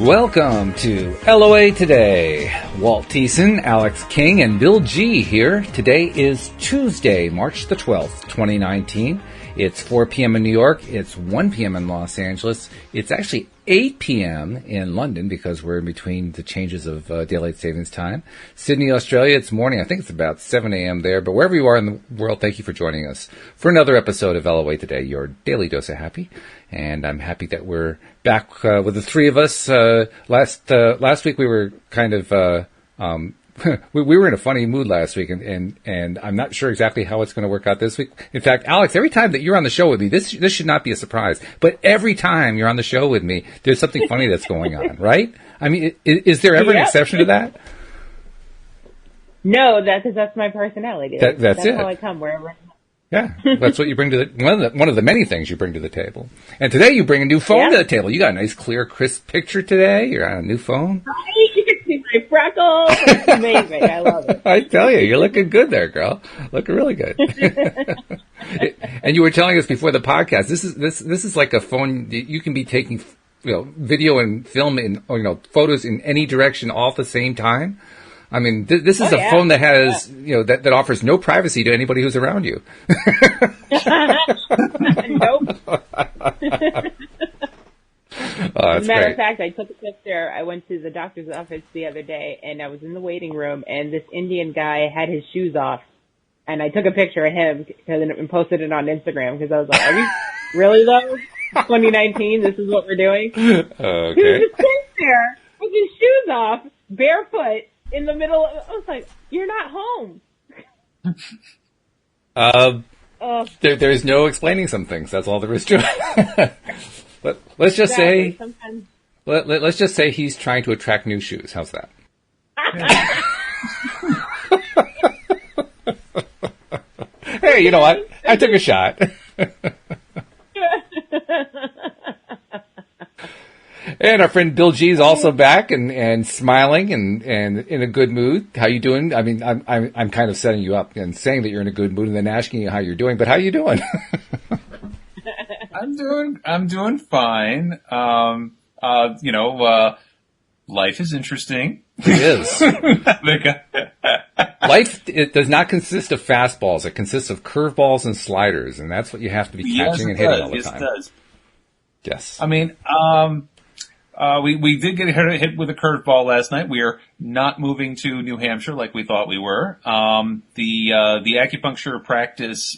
Welcome to LOA Today. Walt Thiessen, Alyx King, and Bill G here. Today is Tuesday, March the 12th, 2019. It's 4 p.m. in New York. It's 1 p.m. in Los Angeles. It's actually 8 p.m. in London because we're in between the changes of daylight savings time. Sydney, Australia, it's morning. I think it's about 7 a.m. there. But wherever you are in the world, thank you for joining us for another episode of LOA Today, your daily dose of happy. And I'm happy that we're back with the three of us. Last week we were kind of we were in a funny mood last week, and I'm not sure exactly how it's going to work out this week. In fact, Alyx, every time that you're on the show with me, this should not be a surprise. But every time you're on the show with me, there's something funny that's going on, right? I mean, is there ever an exception to that? No, that's my personality. That's it. How I come wherever. Yeah, that's what you bring to the one of the many things you bring to the table. And today you bring a new phone to the table. You got a nice, clear, crisp picture today. You're on a new phone. Right, you can see my freckles. It's amazing. I love it. I tell you, you're looking good there, girl. Looking really good. And you were telling us before the podcast, this is like a phone. You can be taking, video and film and photos in any direction all at the same time. I mean, this is a phone that has, that offers no privacy to anybody who's around you. Nope. As a matter of fact, I took a picture. I went to the doctor's office the other day, and I was in the waiting room, and this Indian guy had his shoes off. And I took a picture of him and posted it on Instagram because I was like, are we really, though? 2019, this is what we're doing? Okay. He was just sitting there with his shoes off, barefoot, in the middle of, I was like, you're not home. There's no explaining some things. That's all there is to it. Let's just say, let's just say he's trying to attract new shoes. How's that? Hey, you know what? I took a shot. And our friend Bill G is also back and smiling and in a good mood. How you doing? I mean, I'm kind of setting you up and saying that you're in a good mood and then asking you how you're doing. But how you doing? I'm doing fine. Life is interesting. It is. Life, it does not consist of fastballs. It consists of curveballs and sliders, and that's what you have to be catching and hitting all the time. Yes, it does. Yes. I mean, we did get hit with a curveball last night. We are not moving to New Hampshire like we thought we were. The acupuncture practice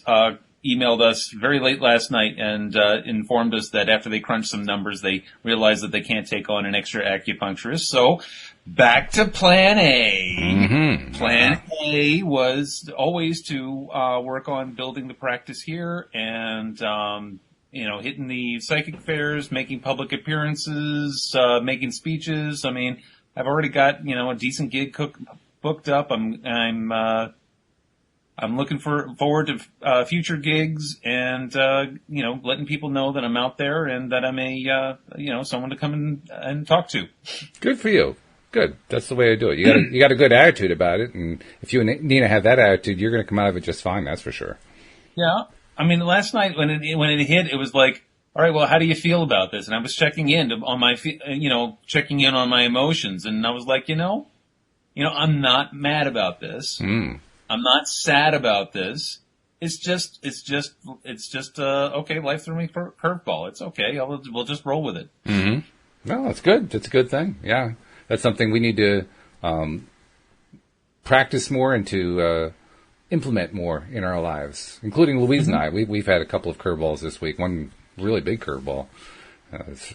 emailed us very late last night and informed us that after they crunched some numbers, they realized that they can't take on an extra acupuncturist. So back to Plan A. Mm-hmm. Plan A was always to work on building the practice here and hitting the psychic fairs, making public appearances, making speeches. I mean, I've already got, a decent gig booked up. I'm looking forward to future gigs and, letting people know that I'm out there and that I'm someone to come and talk to. Good for you. Good. That's the way to do it. You got a good attitude about it. And if you and Nina have that attitude, you're going to come out of it just fine. That's for sure. Yeah. I mean, last night when it hit, it was like, all right, well, how do you feel about this? And I was checking in on my emotions, and I was like, I'm not mad about this. Mm. I'm not sad about this. It's just okay. Life threw me for a curveball. It's okay. We'll just roll with it. Mm-hmm. No, that's good. That's a good thing. Yeah, that's something we need to practice more and to implement more in our lives, including Louise and I. We've had a couple of curveballs this week. One really big curveball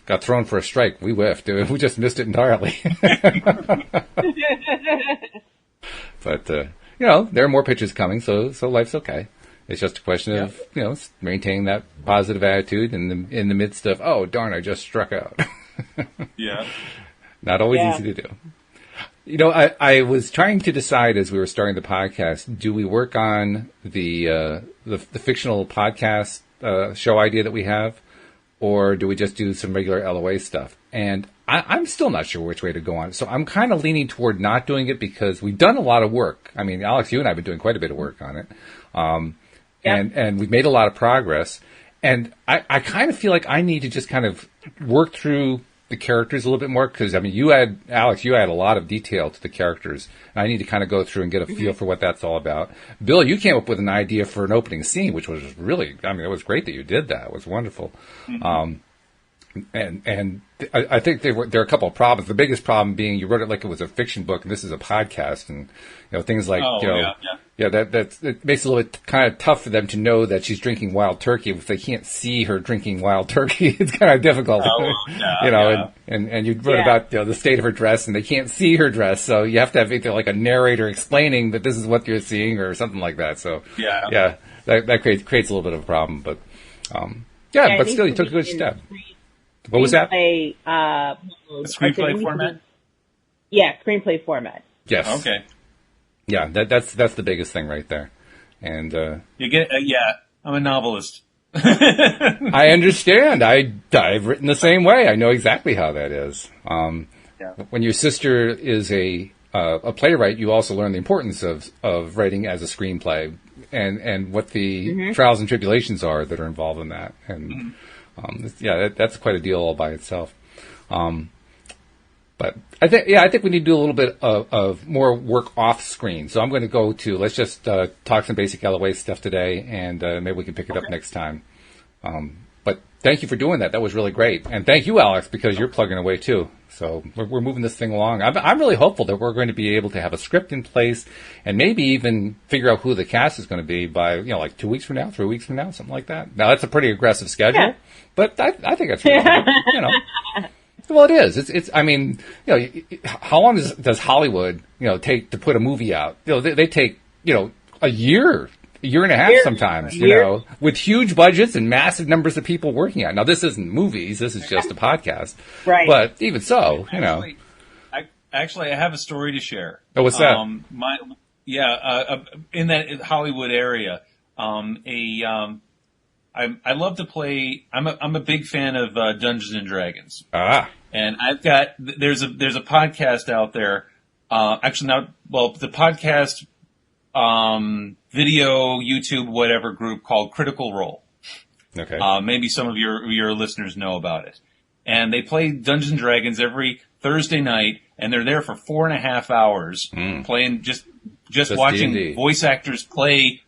got thrown for a strike. We whiffed. We just missed it entirely. But there are more pitches coming, so life's okay. It's just a question of maintaining that positive attitude in the midst of, oh darn, I just struck out. Yeah, not always easy to do. I was trying to decide as we were starting the podcast, do we work on the fictional podcast show idea that we have, or do we just do some regular LOA stuff? And I'm still not sure which way to go on. So I'm kind of leaning toward not doing it because we've done a lot of work. I mean, Alyx, you and I have been doing quite a bit of work on it. And we've made a lot of progress. And I kind of feel like I need to just kind of work through the characters a little bit more? Because, I mean, Alyx, you add a lot of detail to the characters. And I need to kind of go through and get a feel for what that's all about. Bill, you came up with an idea for an opening scene, which was really, I mean, it was great that you did that. It was wonderful. And I think there are a couple of problems. The biggest problem being you wrote it like it was a fiction book, and this is a podcast, and things like that makes it a little bit kind of tough for them to know that she's drinking wild turkey if they can't see her drinking wild turkey. It's kind of difficult, And you wrote about the state of her dress, and they can't see her dress, so you have to have either like a narrator explaining that this is what you're seeing or something like that. So that creates a little bit of a problem, but but still, you took a good step. What was that? Screenplay format? Yeah, screenplay format. Yes. Okay. Yeah, that's the biggest thing right there. And you get I'm a novelist. I understand. I've written the same way. I know exactly how that is. When your sister is a playwright, you also learn the importance of writing as a screenplay and what the trials and tribulations are that are involved in that. And that's quite a deal all by itself. But I think we need to do a little bit of more work off screen. So I'm going to go to, let's just talk some basic LOA stuff today, and maybe we can pick it up next time. But thank you for doing that. That was really great. And thank you, Alyx, because you're plugging away too. So we're moving this thing along. I'm really hopeful that we're going to be able to have a script in place and maybe even figure out who the cast is going to be by, like 2 weeks from now, 3 weeks from now, something like that. Now, that's a pretty aggressive schedule, but I think that's reasonable, Well, it is. It's. I mean, how long does Hollywood, take to put a movie out? They take, a year and a half sometimes, with huge budgets and massive numbers of people working on it. Now, this isn't movies. This is just a podcast. Right. But even so, Actually, I have a story to share. Oh, what's that? In that Hollywood area, I love to play. I'm a big fan of Dungeons and Dragons. And I've got there's a podcast out there. The podcast, video, YouTube, whatever group called Critical Role. Okay. Maybe some of your listeners know about it. And they play Dungeons and Dragons every Thursday night, and they're there for 4.5 hours playing just watching D&D. Voice actors play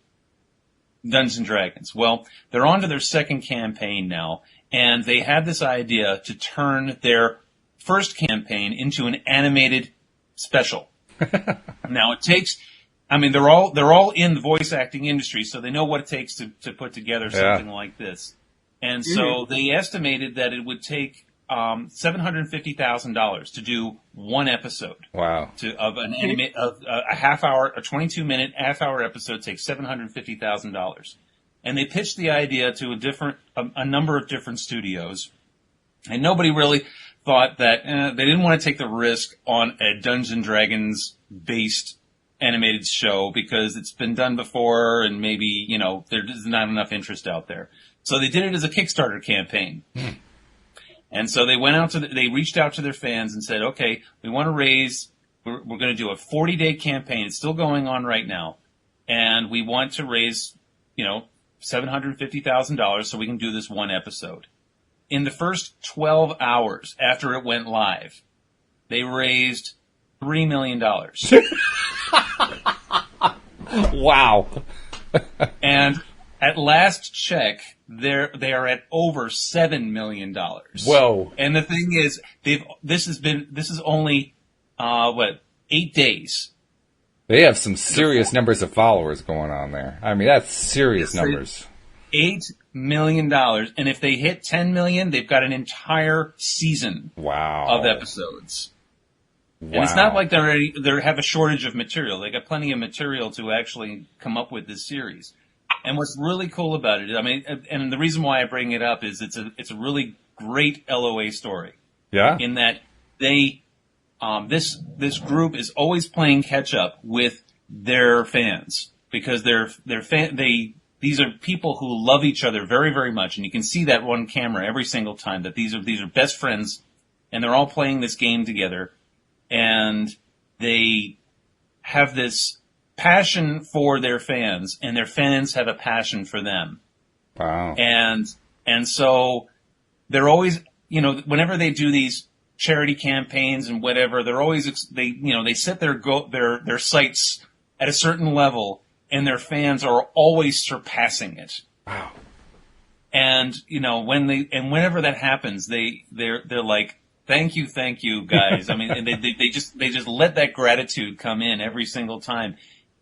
Dungeons and Dragons. Well, they're on to their second campaign now, and they had this idea to turn their first campaign into an animated special. Now they're all in the voice acting industry, so they know what it takes to put together something like this. And so they estimated that it would take $750,000 to do one episode. Wow! Of a half hour, a 22-minute half-hour episode takes $750,000, and they pitched the idea to a number of different studios, and nobody really thought that they didn't want to take the risk on a Dungeons and Dragons based animated show because it's been done before, and maybe there's not enough interest out there. So they did it as a Kickstarter campaign. And so they they reached out to their fans and said, okay, we want to we're going to do a 40-day campaign. It's still going on right now. And we want to raise, $750,000 so we can do this one episode. In the first 12 hours after it went live, they raised $3 million. Wow. And at last check, they are at over $7 million. Whoa! And the thing is, this is only 8 days. They have some serious numbers of followers going on there. I mean, that's serious numbers. $8 million, and if they hit 10 million, they've got an entire season. Wow. Of episodes. Wow. And it's not like they have a shortage of material. They got plenty of material to actually come up with this series. And what's really cool about it, and the reason why I bring it up is it's a really great LOA story. Yeah. In that this group is always playing catch up with their fans because these are people who love each other very, very much, and you can see that on camera every single time that these are best friends, and they're all playing this game together, and they have this passion for their fans, and their fans have a passion for them. Wow. And so they're always, whenever they do these charity campaigns and whatever, they're always, they set their sights at a certain level, and their fans are always surpassing it. Wow. And, whenever that happens, they're like, thank you, guys. I mean, and they just let that gratitude come in every single time.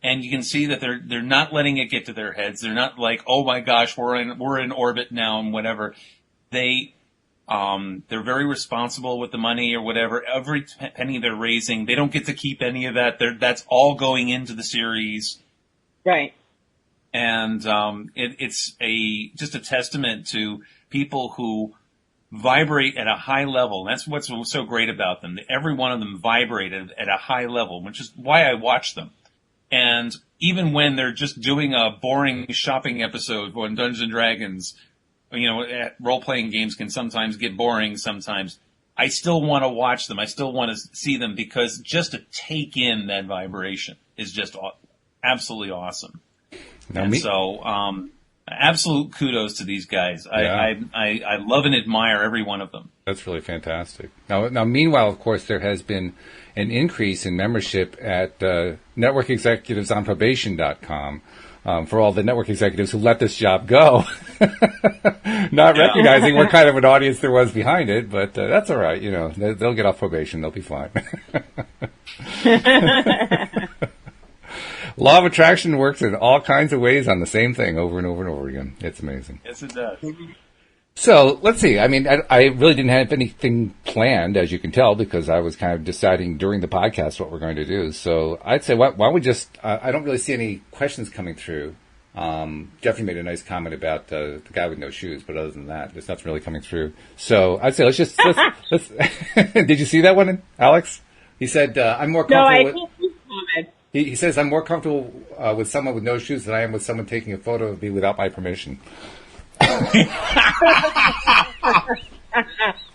And you can see that they're not letting it get to their heads. They're not like, oh my gosh, we're in orbit now and whatever. They're very responsible with the money or whatever. Every penny they're raising, they don't get to keep any of that. That's all going into the series. Right. And it's just a testament to people who vibrate at a high level. That's what's so great about them. Every one of them vibrated at a high level, which is why I watch them. And even when they're just doing a boring shopping episode on Dungeons and Dragons, role-playing games can sometimes get boring sometimes. I still want to watch them. I still want to see them because just to take in that vibration is just absolutely awesome. Absolute kudos to these guys. Yeah. I love and admire every one of them. That's really fantastic. Now, meanwhile, of course, there has been an increase in membership at networkexecutivesonprobation.com for all the network executives who let this job go, not recognizing what kind of an audience there was behind it. But that's all right. They'll get off probation. They'll be fine. Law of attraction works in all kinds of ways on the same thing over and over and over again. It's amazing. Yes, it does. So let's see. I mean, I really didn't have anything planned, as you can tell, because I was kind of deciding during the podcast what we're going to do. So I'd say why don't we just? I don't really see any questions coming through. Jeffrey made a nice comment about the guy with no shoes, but other than that, there's nothing really coming through. So I'd say let's. Did you see that one, Alex? He said, "I'm more comfortable." No, I can't see comments. He says, I'm more comfortable with someone with no shoes than I am with someone taking a photo of me without my permission.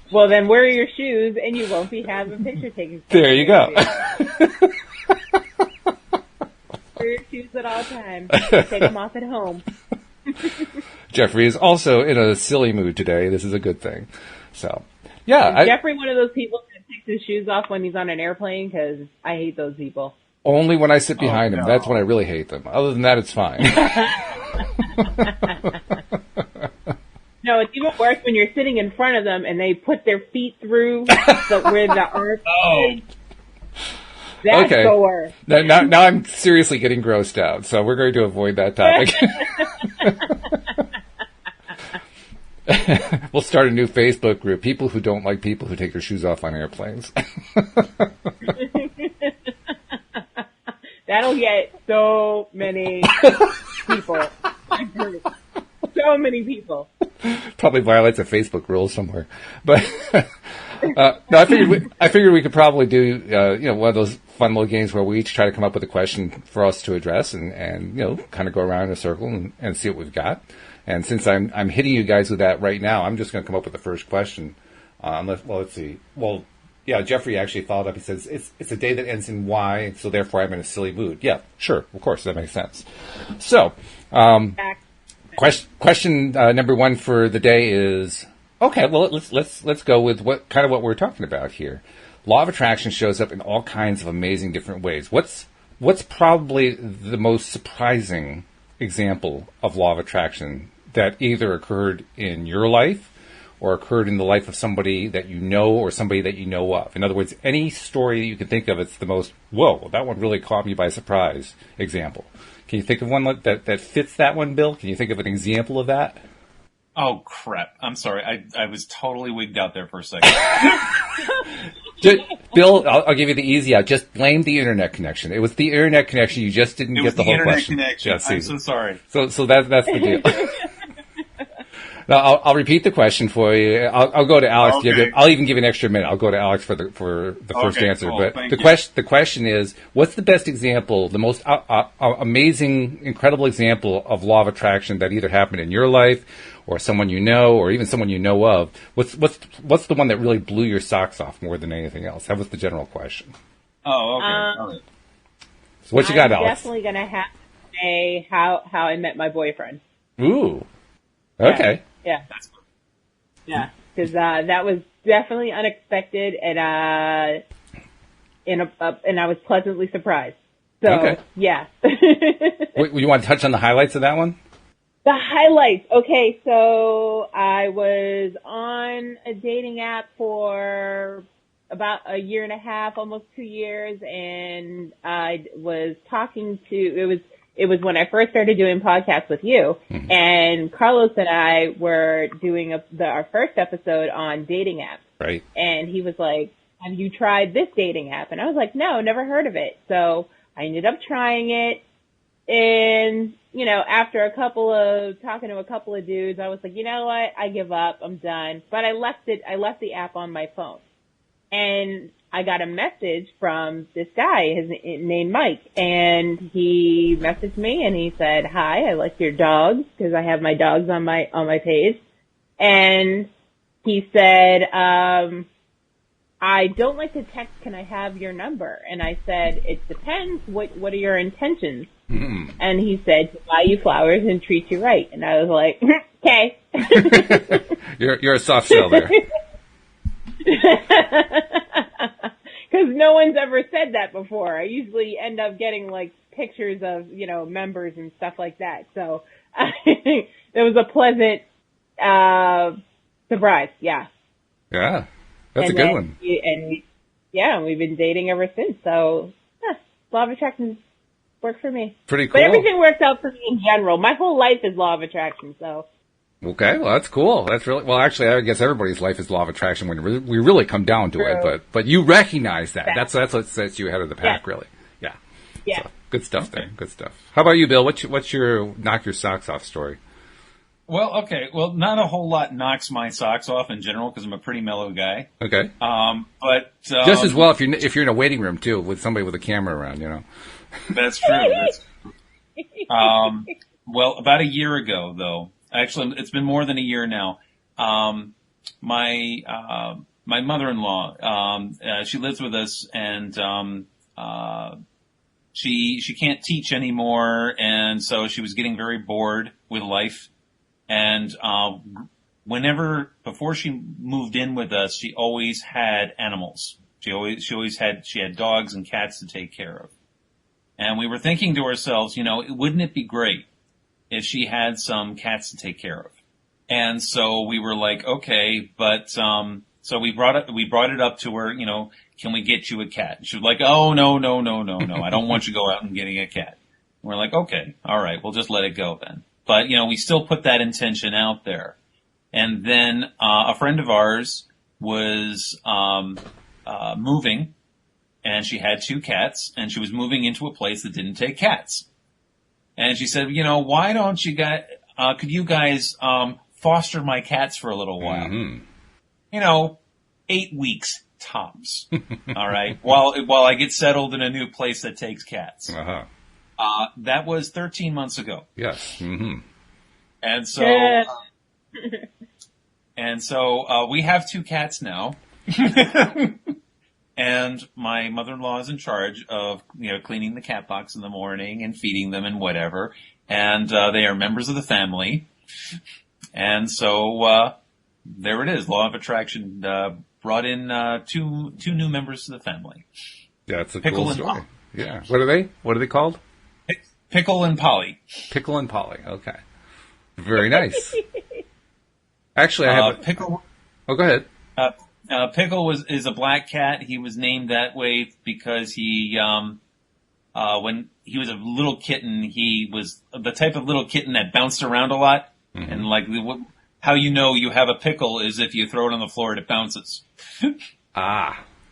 Well, then wear your shoes and you won't be having picture taking. There you go. Wear your shoes at all times. Take them off at home. Jeffrey is also in a silly mood today. This is a good thing. So, yeah. Is Jeffrey one of those people that takes his shoes off when he's on an airplane? Because I hate those people. Only when I sit behind him. That's when I really hate them. Other than that, it's fine. No, it's even worse when you're sitting in front of them and they put their feet through where the earth is. That's okay. the worst. Now I'm seriously getting grossed out, so we're going to avoid that topic. We'll start a new Facebook group. People who don't like people who take their shoes off on airplanes. That'll get so many people. So many people. Probably violates a Facebook rule somewhere. But no, I figured we could probably do one of those fun little games where we each try to come up with a question for us to address and kind of go around in a circle and see what we've got. And since I'm hitting you guys with that right now, I'm just going to come up with the first question. Let's see. Well, yeah, Jeffrey actually followed up. He says, it's a day that ends in Y, so therefore I'm in a silly mood. Yeah, sure. Of course, that makes sense. So, question number one for the day is, okay, well, let's go with what we're talking about here. Law of attraction shows up in all kinds of amazing different ways. What's probably the most surprising example of law of attraction that either occurred in your life or occurred in the life of somebody that you know or somebody that you know of? In other words, any story that you can think of, it's the most, whoa, that one really caught me by surprise example. Can you think of one that fits that one, Bill? Can you think of an example of that? Oh, crap. I'm sorry. I was totally wigged out there for a second. Bill, I'll give you the easy out. Just blame the internet connection. It was the internet connection. You just didn't get the whole question. It was the internet connection. I'm so sorry. So that's the deal. Now, I'll repeat the question for you. I'll go to Alex. Okay. I'll even give you an extra minute. I'll go to Alex for the first answer. Cool. But the question is, what's the best example, the most amazing, incredible example of law of attraction that either happened in your life or someone you know or even someone you know of? What's the one that really blew your socks off more than anything else? That was the general question. Oh, okay. All right. So what you got, I'm Alex? definitely going to have to say how I met my boyfriend. Ooh. Okay. Yeah. Yeah, because that was definitely unexpected, and I was pleasantly surprised. So, okay. Yeah. You want to touch on the highlights of that one? The highlights. Okay, so I was on a dating app for about a year and a half, almost 2 years, and I was talking to, it was when I first started doing podcasts with you, mm-hmm. and Carlos and I were doing our first episode on dating apps. Right. And he was like, have you tried this dating app? And I was like, no, never heard of it. So I ended up trying it. And, after talking to a couple of dudes, I was like, you know what? I give up. I'm done. But I left the app on my phone. And I got a message from this guy, his name Mike, and he messaged me and he said, hi, I like your dogs, because I have my dogs on my page. And he said, I don't like to text. Can I have your number? And I said, it depends. What are your intentions? Mm-hmm. And he said, to buy you flowers and treat you right. And I was like, okay. You're a soft shell there. Because no one's ever said that before. I usually end up getting like pictures of, members and stuff like that. So it was a pleasant surprise. Yeah. Yeah. That's a good one. We've been dating ever since. So law of attraction worked for me. Pretty cool. But everything works out for me in general. My whole life is law of attraction. So. Okay, well that's cool. That's really well. Actually, I guess everybody's life is law of attraction when we really come down to it. But you recognize that. That's what sets you ahead of the pack, really. Yeah. Yeah. So, good stuff there. Good stuff. How about you, Bill? What's your knock your socks off story? Well, okay. Well, not a whole lot knocks my socks off in general because I'm a pretty mellow guy. Okay. But just as well if you're in a waiting room too with somebody with a camera around, That's true. Well, about a year ago, though. Actually, it's been more than a year now. My mother-in-law, she lives with us, and she can't teach anymore, and so she was getting very bored with life. And before she moved in with us, she always had animals. She had dogs and cats to take care of. And we were thinking to ourselves, wouldn't it be great if she had some cats to take care of? And so we were like, okay, but, so we brought it up to her, can we get you a cat? And she was like, oh, no, I don't want you to go out and getting a cat. And we're like, okay, all right, we'll just let it go then. But, we still put that intention out there. And then, a friend of ours was, moving, and she had 2 cats, and she was moving into a place that didn't take cats. And she said, why don't you guys, could you guys, foster my cats for a little while? Mm-hmm. 8 weeks tops. All right. While I get settled in a new place that takes cats. Uh-huh. That was 13 months ago. Yes. Mm-hmm. And so, we have 2 cats now. And my mother-in-law is in charge of, cleaning the cat box in the morning and feeding them and whatever. And, they are members of the family. And so, there it is. Law of attraction, brought in, 2 new members to the family. Yeah, that's a cool story. Yeah. What are they called? Pickle and Polly. Pickle and Polly. Okay. Very nice. Actually, I have Pickle. Oh, go ahead. Pickle is a black cat. He was named that way because he, when he was a little kitten, he was the type of little kitten that bounced around a lot. Mm-hmm. And how you have a pickle is if you throw it on the floor and it bounces.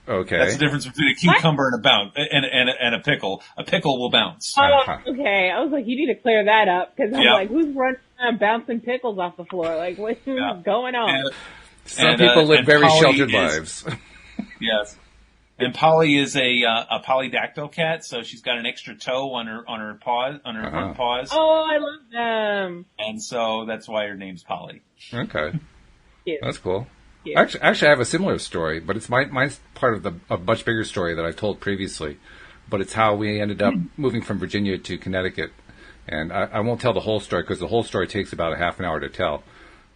Okay. That's the difference between a cucumber and a pickle. A pickle will bounce. Okay. I was like, you need to clear that up because I'm like, who's running around bouncing pickles off the floor? Like, what's going on? Some people live very sheltered lives. Yes. And Polly is a polydactyl cat, so she's got an extra toe on her paws, front paws. Oh, I love them. And so that's why her name's Polly. Okay. Cute. That's cool. Cute. Actually, I have a similar story, but it's mine's part of a much bigger story that I've told previously. But it's how we ended up moving from Virginia to Connecticut. And I won't tell the whole story because the whole story takes about a half an hour to tell.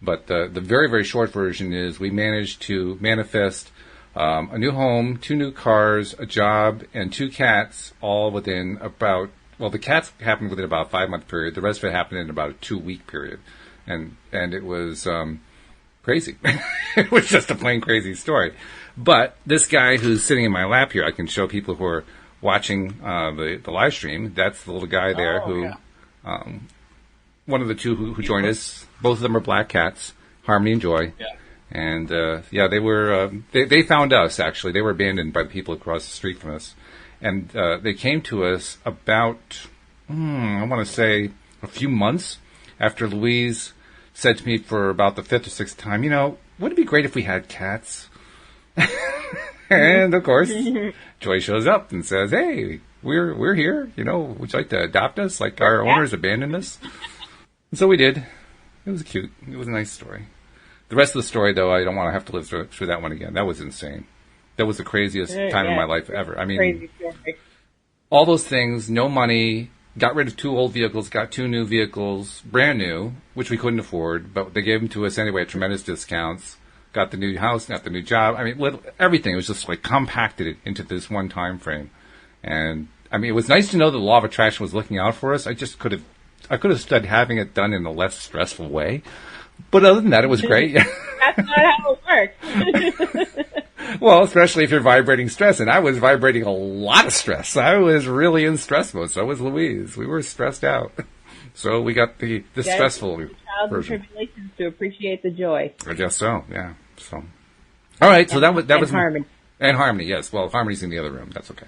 But the very, very short version is we managed to manifest a new home, 2 new cars, a job, and 2 cats, all within about, well, the cats happened within about a 5-month period. The rest of it happened in about a 2-week period. And it was crazy. It was just a plain crazy story. But this guy who's sitting in my lap here, I can show people who are watching the live stream. That's the little guy there one of the 2 who joined us. Both of them are black cats, Harmony and Joy. Yeah. And, they were, they found us, actually. They were abandoned by the people across the street from us. And, they came to us about, I want to say a few months after Louise said to me for about the 5th or 6th time, wouldn't it be great if we had cats? And of course, Joy shows up and says, "Hey, we're here. Would you like to adopt us? Like our owners abandoned us." And so we did. It was cute. It was a nice story. The rest of the story, though, I don't want to have to live through that one again. That was insane. That was the craziest time of my life ever. I mean, crazy story. All those things, no money, got rid of 2 old vehicles, got 2 new vehicles, brand new, which we couldn't afford, but they gave them to us anyway at tremendous discounts. Got the new house, got the new job. I mean, everything was just like compacted into this one time frame. And I mean, it was nice to know the law of attraction was looking out for us. I could have stood having it done in a less stressful way. But other than that, it was great. That's not how it works. Well, especially if you're vibrating stress. And I was vibrating a lot of stress. I was really in stress mode. So was Louise. We were stressed out. So we got the stressful trials version. And tribulations to appreciate the joy. I guess so, yeah. So, all right. So that was Harmony. And Harmony, yes. Well, Harmony's in the other room. That's okay.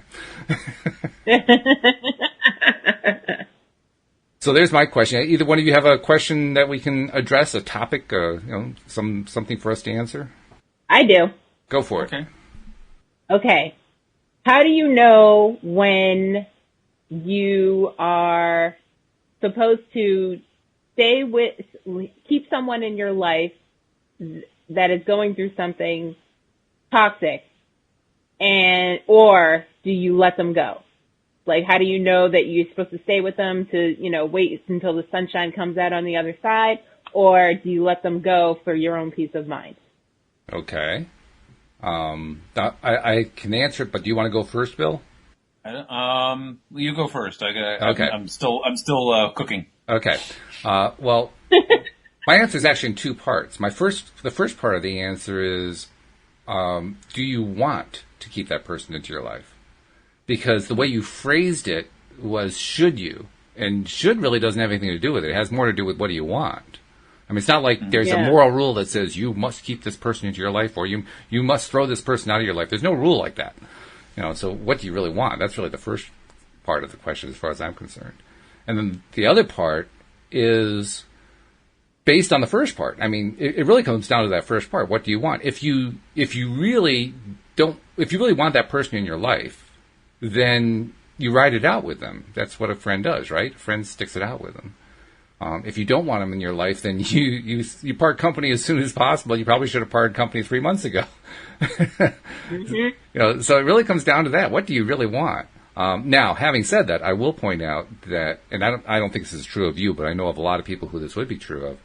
So there's my question. Either one of you have a question that we can address, a topic, something for us to answer? I do. Go for it. Okay. How do you know when you are supposed to keep someone in your life that is going through something toxic, or do you let them go? Like, how do you know that you're supposed to stay with them to, wait until the sunshine comes out on the other side, or do you let them go for your own peace of mind? Okay. I can answer it, but do you want to go first, Bill? You go first. Okay. I'm still cooking. Okay. Well, my answer is actually in 2 parts. The first part of the answer is, do you want to keep that person into your life? Because the way you phrased it was, should you? And should really doesn't have anything to do with it. It has more to do with what do you want. I mean, it's not like there's a moral rule that says you must keep this person into your life or you must throw this person out of your life. There's no rule like that. So what do you really want? That's really the first part of the question as far as I'm concerned. And then the other part is based on the first part. I mean, it really comes down to that first part. What do you want? If you really want that person in your life, then you ride it out with them. That's what a friend does, right? A friend sticks it out with them. If you don't want them in your life, then you part company as soon as possible. You probably should have parted company 3 months ago. Mm-hmm. So it really comes down to that. What do you really want? Now, having said that, I will point out that, and I don't think this is true of you, but I know of a lot of people who this would be true of.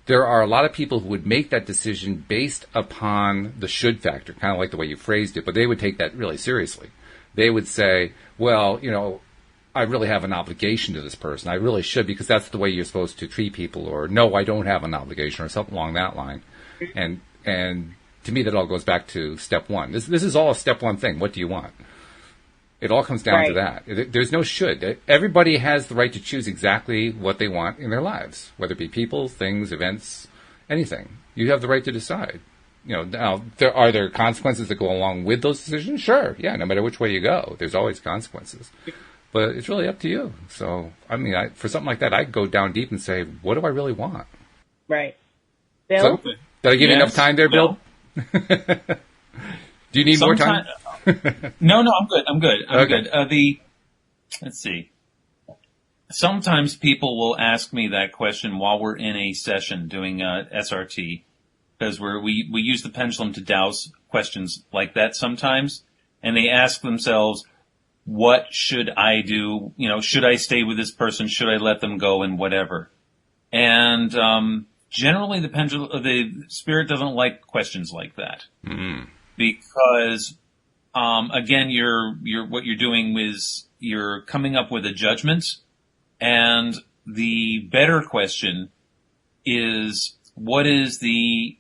There are a lot of people who would make that decision based upon the should factor, kind of like the way you phrased it, but they would take that really seriously. They would say, well, I really have an obligation to this person. I really should, because that's the way you're supposed to treat people, or no, I don't have an obligation, or something along that line. And to me, that all goes back to step 1. This is all a step 1 thing. What do you want? It all comes down to that. There's no should. Everybody has the right to choose exactly what they want in their lives, whether it be people, things, events, anything. You have the right to decide. Now, are there consequences that go along with those decisions? Sure. Yeah, no matter which way you go, there's always consequences. But it's really up to you. So, I mean, for something like that, I'd go down deep and say, what do I really want? Right. Bill? So, did I give you enough time there, Bill? Do you need more time? No, I'm good. I'm good. Let's see. Sometimes people will ask me that question while we're in a session doing SRT, because we use the pendulum to douse questions like that sometimes, and they ask themselves, what should I do? Should I stay with this person? Should I let them go, and whatever? And Generally, the spirit doesn't like questions like that, because again, what you're doing is you're coming up with a judgment, and the better question is, what is the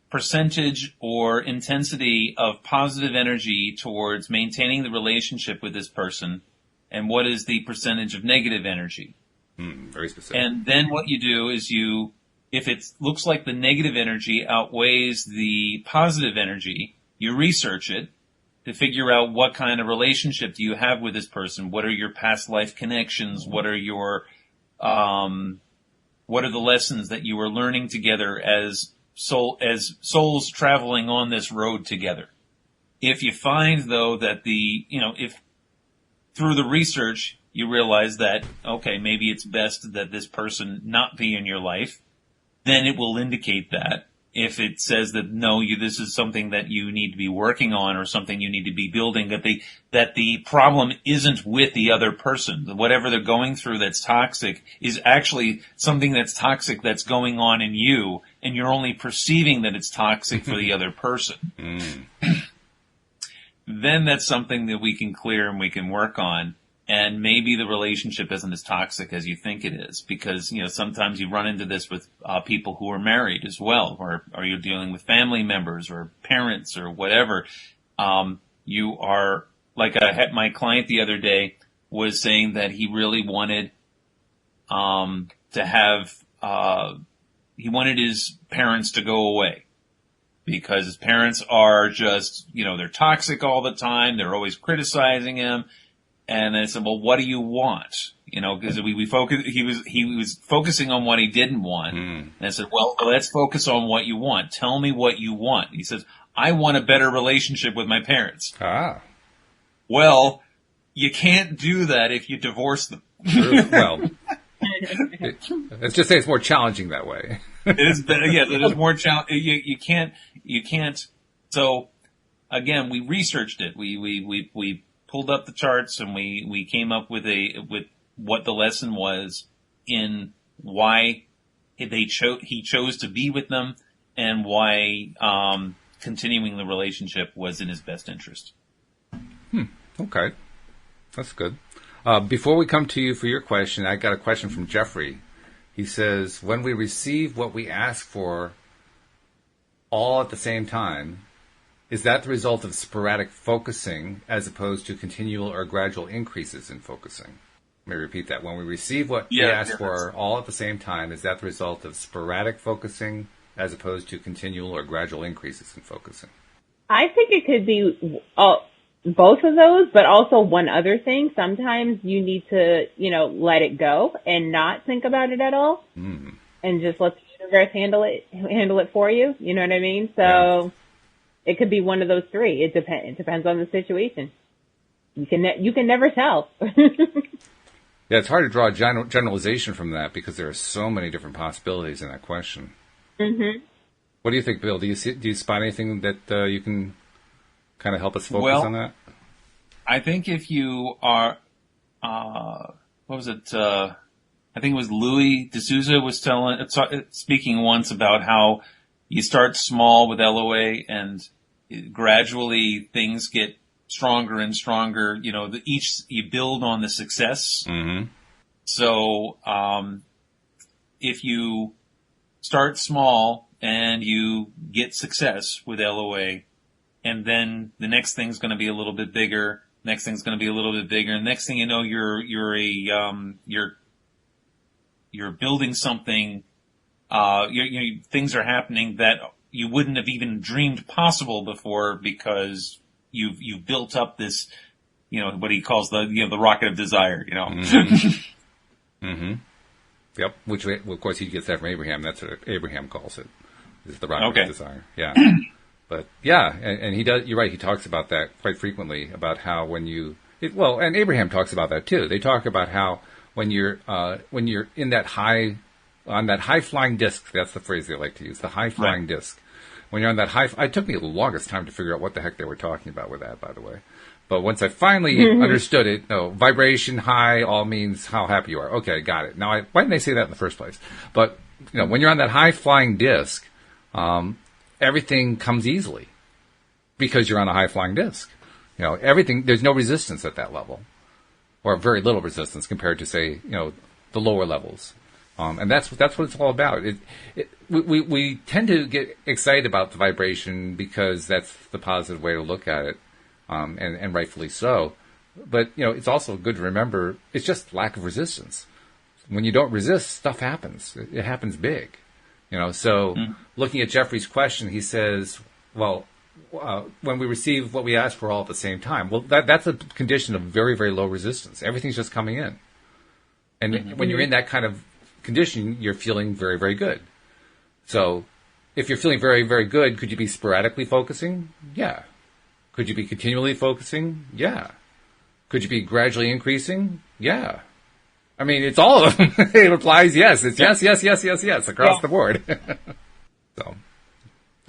percentage or intensity of positive energy towards maintaining the relationship with this person, and what is the percentage of negative energy? Very specific. And then what you do is if it looks like the negative energy outweighs the positive energy, you research it to figure out what kind of relationship do you have with this person. What are your past life connections? What are the lessons that you are learning together as souls traveling on this road together? If you find, though, that if through the research you realize that, okay, maybe it's best that this person not be in your life, then it will indicate that. If it says that, no, this is something that you need to be working on or something you need to be building, that the problem isn't with the other person. Whatever they're going through that's toxic is actually something that's toxic that's going on in you, and you're only perceiving that it's toxic for the other person. Then that's something that we can clear and we can work on. And maybe the relationship isn't as toxic as you think it is, because, sometimes you run into this with people who are married as well, or you're dealing with family members or parents or whatever. You are, like I had my client the other day was saying that he really wanted he wanted his parents to go away, because his parents are just, they're toxic all the time. They're always criticizing him. And I said, well, what do you want? Because he was focusing on what he didn't want. And I said, well, let's focus on what you want. Tell me what you want. He says, I want a better relationship with my parents. Well, you can't do that if you divorce them. Well, let's just say it's more challenging that way. It is more challenging. You can't. So again, we researched it. We pulled up the charts, and we came up with what the lesson was in why he chose to be with them, and why continuing the relationship was in his best interest. Okay, that's good. Before we come to you for your question, I got a question from Jeffrey. He says, when we receive what we ask for all at the same time, is that the result of sporadic focusing as opposed to continual or gradual increases in focusing? Let me repeat that. When we receive what we ask for all at the same time, is that the result of sporadic focusing as opposed to continual or gradual increases in focusing? I think it could be both of those, but also one other thing. Sometimes you need to, let it go and not think about it at all, and just let the universe handle it for you. You know what I mean? So it could be one of those three. It depends on the situation. You can never tell. Yeah, it's hard to draw a generalization from that, because there are so many different possibilities in that question. Mm-hmm. What do you think, Bill? Do you spot anything that you can kind of help us focus on that? I think if you are, what was it? I think it was Louis D'Souza was speaking once about how you start small with LOA, and gradually things get stronger and stronger. You build on the success. Mm-hmm. So, if you start small and you get success with LOA, and then the next thing's going to be a little bit bigger, next thing's going to be a little bit bigger, and next thing you know, you're building something. Things are happening that you wouldn't have even dreamed possible before, because you've built up this, what he calls the rocket of desire, Mm-hmm. Mm-hmm. Yep. Which, of course, he gets that from Abraham. That's what Abraham calls it. Is the rocket of desire. Yeah. But yeah, and he does. You're right. He talks about that quite frequently, about how and Abraham talks about that too. They talk about how when you're in that high, on that high flying disc, that's the phrase they like to use, the high flying disc. when you're on that high, it took me the longest time to figure out what the heck they were talking about with that, by the way. But once I finally understood it, no, vibration high all means how happy you are. Okay, got it. Now, why didn't they say that in the first place? But, when you're on that high flying disc, everything comes easily because you're on a high flying disc. Everything, there's no resistance at that level, or very little resistance compared to, say, the lower levels. And that's what it's all about. We tend to get excited about the vibration because that's the positive way to look at it, and rightfully so. But, it's also good to remember it's just lack of resistance. When you don't resist, stuff happens. It happens big. So looking at Jeffrey's question, he says, well, when we receive what we ask for all at the same time, well, that's a condition of very, very low resistance. Everything's just coming in. And when you're in that kind of condition, you're feeling very, very good. So if you're feeling very, very good, could you be sporadically focusing? Yeah. Could you be continually focusing? Yeah. Could you be gradually increasing? Yeah. I mean, it's all of them. It applies yes. It's yes, yes, yes, yes, yes across the board. So,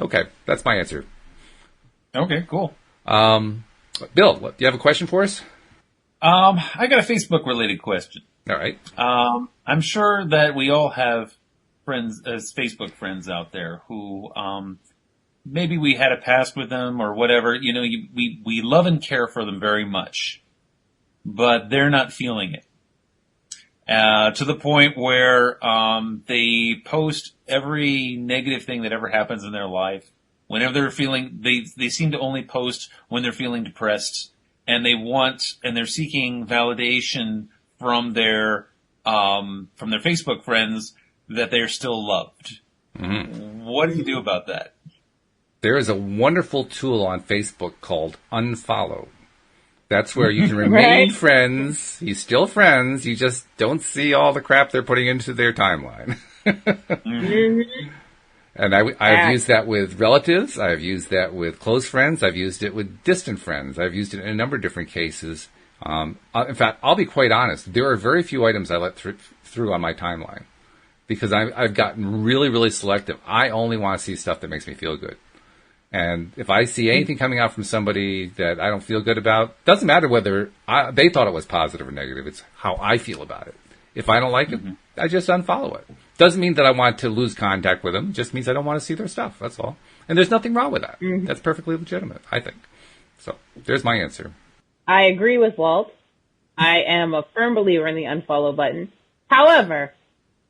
okay. That's my answer. Okay, cool. Bill, do you have a question for us? I got a Facebook-related question. All right. I'm sure that we all have friends, as Facebook friends out there who, maybe we had a past with them or whatever. We love and care for them very much, but they're not feeling it. To the point where, they post every negative thing that ever happens in their life. Whenever they're feeling, they seem to only post when they're feeling depressed, and they're seeking validation from their Facebook friends that they're still loved. Mm-hmm. What do you do about that? There is a wonderful tool on Facebook called Unfollow. That's where you can remain friends. You're still friends. You just don't see all the crap they're putting into their timeline. Mm-hmm. And I've used that with relatives. I've used that with close friends. I've used it with distant friends. I've used it in a number of different cases. In fact, I'll be quite honest. There are very few items I let through on my timeline because I've gotten really, really selective. I only want to see stuff that makes me feel good. And if I see anything coming out from somebody that I don't feel good about, doesn't matter whether they thought it was positive or negative. It's how I feel about it. If I don't like it, I just unfollow it. Doesn't mean that I want to lose contact with them. It just means I don't want to see their stuff. That's all. And there's nothing wrong with that. Mm-hmm. That's perfectly legitimate, I think. So there's my answer. I agree with Walt. I am a firm believer in the unfollow button. However,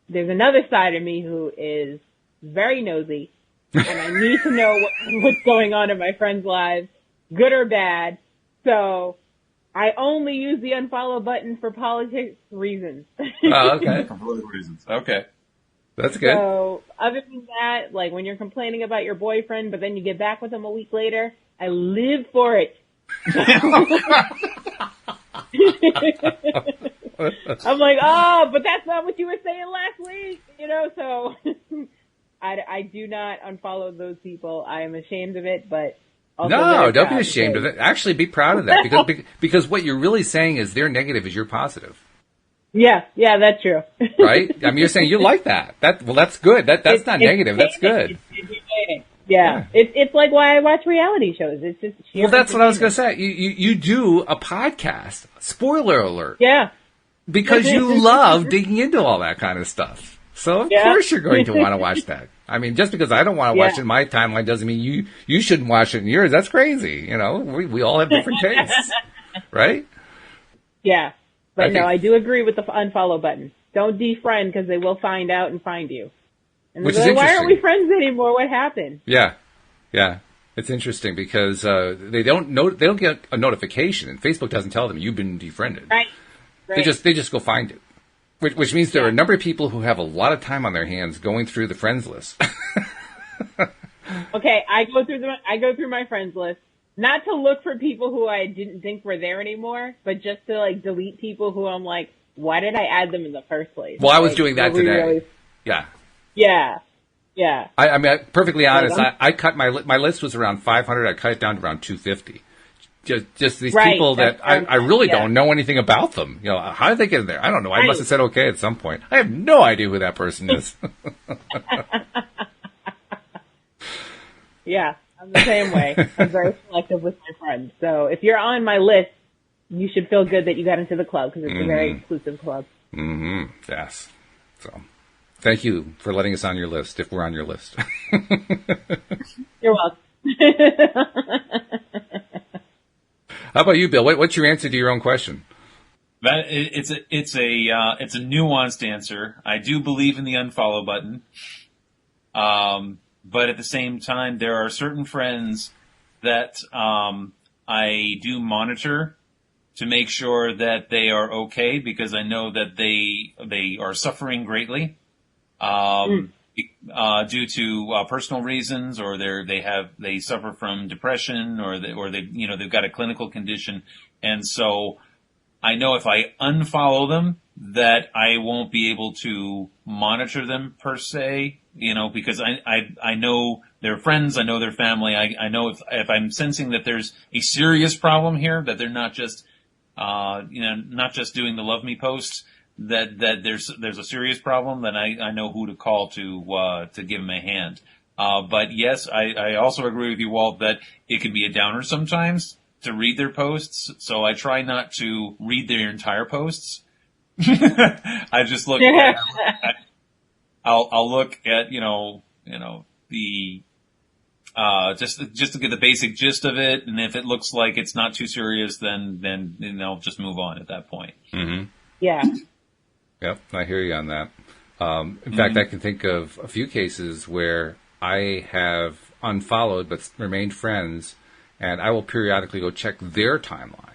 there's another side of me who is very nosy, and I need to know what's going on in my friends' lives, good or bad. So I only use the unfollow button for politics reasons. Oh, okay. For political reasons. Okay. That's good. So other than that, like when you're complaining about your boyfriend, but then you get back with him a week later, I live for it. I'm like, oh, but that's not what you were saying last week, so I do not unfollow those people. I am ashamed of it, but also no, don't be ashamed of it. Actually, be proud of that because what you're really saying is their negative is your positive. Yeah, that's true. Right? I mean, you're saying you like that. That's good. That's not negative. That's good. Yeah. It's like why I watch reality shows. It's just well, that's what I was going to say. You do a podcast. Spoiler alert. Yeah. Because you love digging into all that kind of stuff. So of course you're going to want to watch that. I mean, just because I don't want to watch it in my timeline doesn't mean you shouldn't watch it in yours. That's crazy. We all have different tastes, right? Yeah. But no, I do agree with the unfollow button. Don't defriend because they will find out and find you. And which is like, interesting. Why aren't we friends anymore? What happened? Yeah. It's interesting because they don't get a notification, and Facebook doesn't tell them you've been defriended. Right. They just go find it. Which means there are a number of people who have a lot of time on their hands going through the friends list. Okay, I go through my friends list, not to look for people who I didn't think were there anymore, but just to like delete people who I'm like, why did I add them in the first place? Well, I was doing that today. Really... Yeah. I mean, perfectly honest, I cut my list was around 500. I cut it down to around 250. Just these people that I really don't know anything about them. How did they get in there? I don't know. I must have said okay at some point. I have no idea who that person is. Yeah, I'm the same way. I'm very selective with my friends. So if you're on my list, you should feel good that you got into the club because it's a very exclusive club. Mm-hmm. Yes. So thank you for letting us on your list if we're on your list. You're welcome. How about you, Bill? What's your answer to your own question? It's a nuanced answer. I do believe in the unfollow button. But at the same time, there are certain friends that, I do monitor to make sure that they are okay because I know that they are suffering greatly, due to, personal reasons or they suffer from depression or they've got a clinical condition. And so I know if I unfollow them that I won't be able to monitor them per se, because I know their friends, I know their family, I know if I'm sensing that there's a serious problem here, that they're not just, not just doing the love me posts, that there's a serious problem, then I know who to call to give them a hand. But yes, I also agree with you, Walt, that it can be a downer sometimes to read their posts, so I try not to read their entire posts. I just look at, I'll look at, the, just to get the basic gist of it. And if it looks like it's not too serious, then I'll just move on at that point. Mm-hmm. Yeah. Yep. I hear you on that. In fact, I can think of a few cases where I have unfollowed but remained friends, and I will periodically go check their timeline.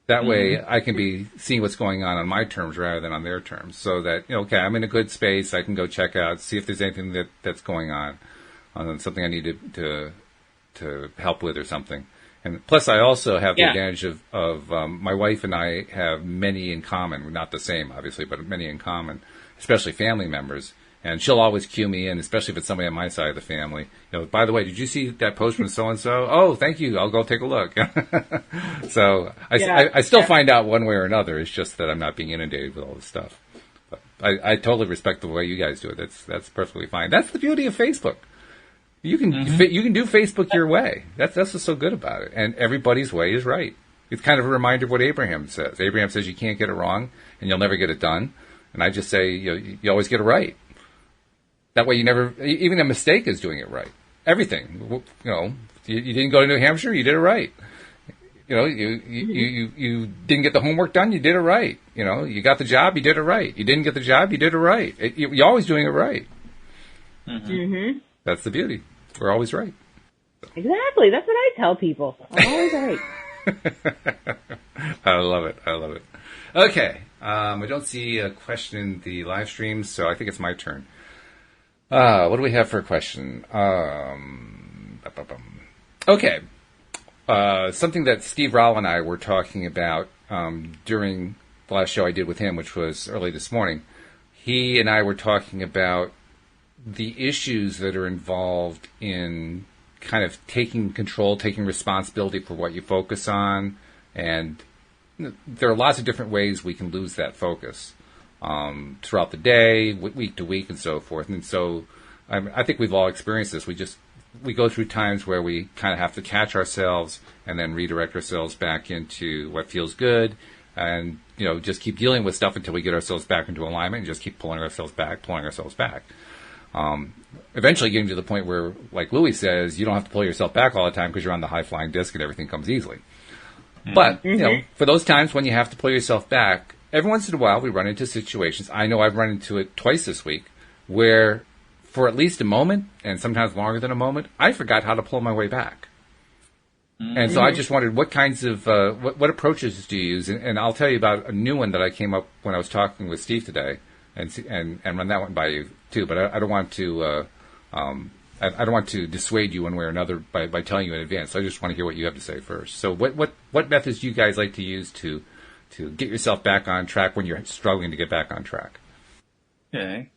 That way I can be seeing what's going on my terms rather than on their terms, so that, okay, I'm in a good space. I can go check out, see if there's anything that's going on something I need to help with or something. And plus I also have the advantage of my wife and I have many in common, not the same obviously, but many in common, especially family members. And she'll always cue me in, especially if it's somebody on my side of the family. By the way, did you see that post from so-and-so? Oh, thank you. I'll go take a look. So I still find out one way or another. It's just that I'm not being inundated with all this stuff. But I totally respect the way you guys do it. That's perfectly fine. That's the beauty of Facebook. You can do Facebook your way. That's what's so good about it. And everybody's way is right. It's kind of a reminder of what Abraham says. Abraham says you can't get it wrong and you'll never get it done. And I just say you always get it right. That way you never, even a mistake is doing it right. Everything, you didn't go to New Hampshire, you did it right. You didn't get the homework done, you did it right. You got the job, you did it right. You didn't get the job, you did it right. You're always doing it right. Mm-hmm. That's the beauty. We're always right. Exactly. That's what I tell people. I'm always right. I love it. Okay. I don't see a question in the live stream, so I think it's my turn. What do we have for a question? Okay. Something that Steve Rowell and I were talking about during the last show I did with him, which was early this morning. He and I were talking about the issues that are involved in kind of taking control, taking responsibility for what you focus on. And there are lots of different ways we can lose that focus throughout the day, week to week, and so forth. And so I think we've all experienced this. We go through times where we kind of have to catch ourselves and then redirect ourselves back into what feels good and, just keep dealing with stuff until we get ourselves back into alignment and just keep pulling ourselves back. Eventually getting to the point where, like Louis says, you don't have to pull yourself back all the time because you're on the high-flying disc and everything comes easily. But, for those times when you have to pull yourself back, every once in a while we run into situations, I know I've run into it twice this week, where for at least a moment, and sometimes longer than a moment, I forgot how to pull my way back. And so I just wondered what kinds of, what approaches do you use? And I'll tell you about a new one that I came up when I was talking with Steve today, and run that one by you too. But I don't want to, I don't want to dissuade you one way or another by telling you in advance. I just want to hear what you have to say first. So what methods do you guys like to use to get yourself back on track when you're struggling to get back on track? Okay.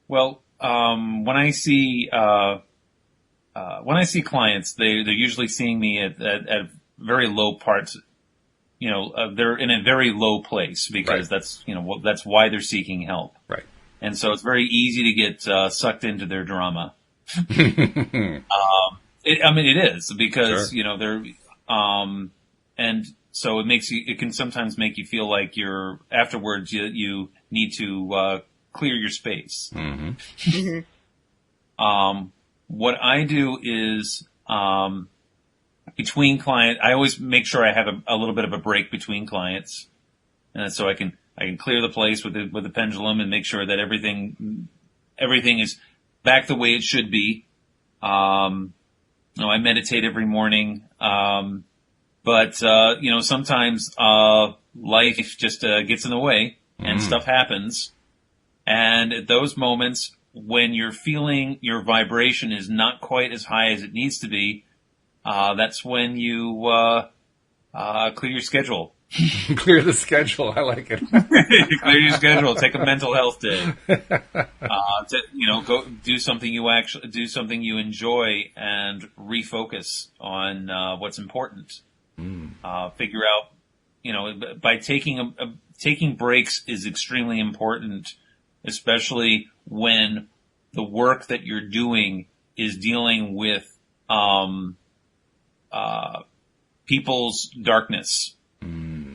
Well, when I see clients, they're usually seeing me at very low parts. They're in a very low place because that's why they're seeking help. Right. And so it's very easy to get sucked into their drama. It is because, Sure. they're, and so it can sometimes make you feel like afterwards you need to, clear your space. Mm-hmm. What I do is, between client, I always make sure I have a little bit of a break between clients. And so I can clear the place with the pendulum and make sure that everything is back the way it should be. I meditate every morning. But sometimes, life just, gets in the way and stuff happens. And at those moments when you're feeling your vibration is not quite as high as it needs to be, that's when you, clear your schedule. Clear the schedule. I like it. Clear your schedule. Take a mental health day. Go do something you enjoy and refocus on what's important. Figure out, by taking breaks is extremely important, especially when the work that you're doing is dealing with people's darkness.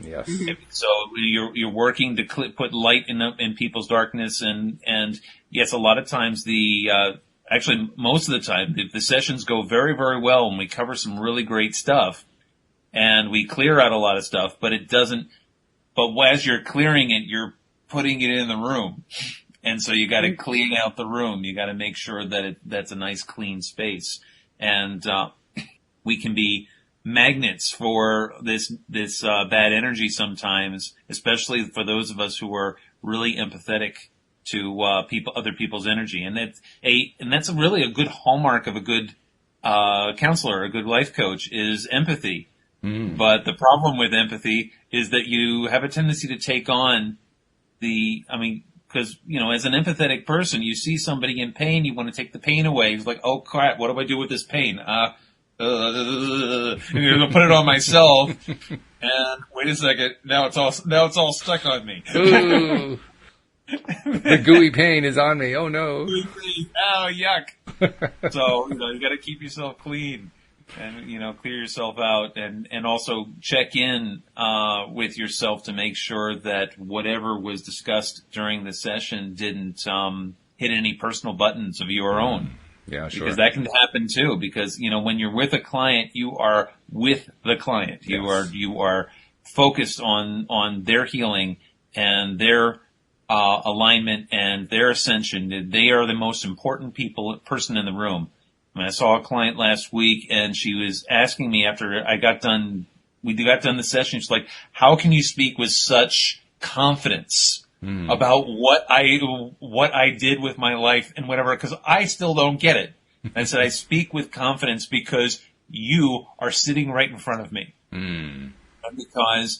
Yes. So you're working to put light in people's darkness, and yes, a lot of times actually most of the time the sessions go very, very well, and we cover some really great stuff, and we clear out a lot of stuff, but it doesn't. But as you're clearing it, you're putting it in the room, and so you got to clean out the room. You got to make sure that that's a nice, clean space, and we can be magnets for this bad energy sometimes, especially for those of us who are really empathetic to other people's energy, and that's really a good hallmark of a good counselor, a good life coach, is empathy. But the problem with empathy is that you have a tendency to take on because as an empathetic person, you see somebody in pain, you want to take the pain away. It's like, oh crap, what do I do with this pain? I'm gonna put it on myself, and wait a second, now it's all stuck on me. Ooh. The gooey pain is on me. Oh no. Oh yuck. So, you gotta keep yourself clean and, clear yourself out, and also check in, with yourself to make sure that whatever was discussed during the session didn't, hit any personal buttons of your own. Yeah, sure. Because that can happen too. Because when you're with a client, you are with the client. Yes. You are focused on their healing and their alignment and their ascension. They are the most important person in the room. I saw a client last week, and she was asking me after we got done the session. She's like, "How can you speak with such confidence about what I did with my life and whatever, because I still don't get it?" I said, "I speak with confidence because you are sitting right in front of me, because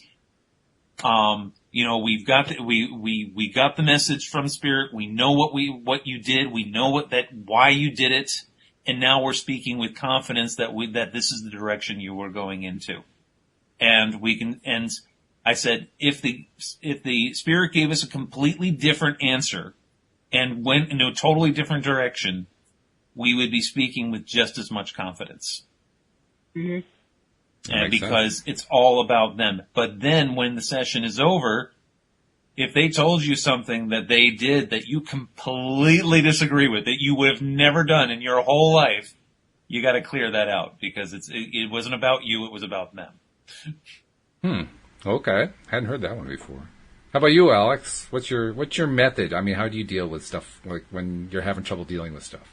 we got the message from Spirit. We know what you did. We know why you did it, and now we're speaking with confidence that this is the direction you were going into, and we can." And I said, if the Spirit gave us a completely different answer and went in a totally different direction, we would be speaking with just as much confidence. Mm-hmm. And because it's all about them. But then when the session is over, if they told you something that they did that you completely disagree with, that you would have never done in your whole life, you got to clear that out, because it wasn't about you, it was about them. Okay. Hadn't heard that one before. How about you, Alyx? What's your method? I mean, how do you deal with stuff like when you're having trouble dealing with stuff?